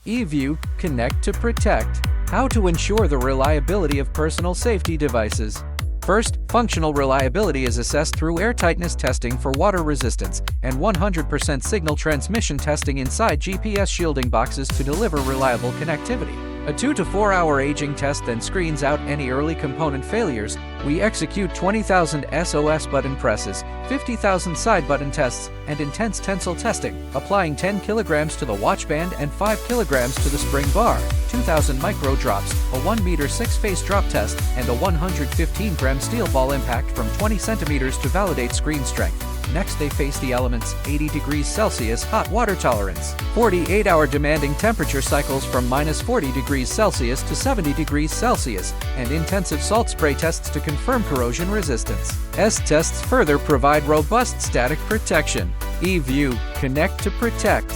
Eview Connect to protect. How to ensure the reliability of personal safety devices. First, functional reliability is assessed through airtightness testing for water resistance and 100% signal transmission testing inside GPS shielding boxes to deliver reliable connectivity. A 2 to 4 hour aging test then screens out any early component failures. We execute 20,000 SOS button presses, 50,000 side button tests, and intense tensile testing, applying 10 kilograms to the watch band and 5 kilograms to the spring bar, 2,000 micro drops, a 1 meter 6-face drop test, and a 115 gram steel ball impact from 20 centimeters to validate screen strength. Next, they face the elements: 80 degrees Celsius hot water tolerance, 48-hour demanding temperature cycles from -40 degrees Celsius to 70 degrees Celsius, and intensive salt spray tests to confirm corrosion resistance. Tests further provide robust static protection. Eview Connect to protect.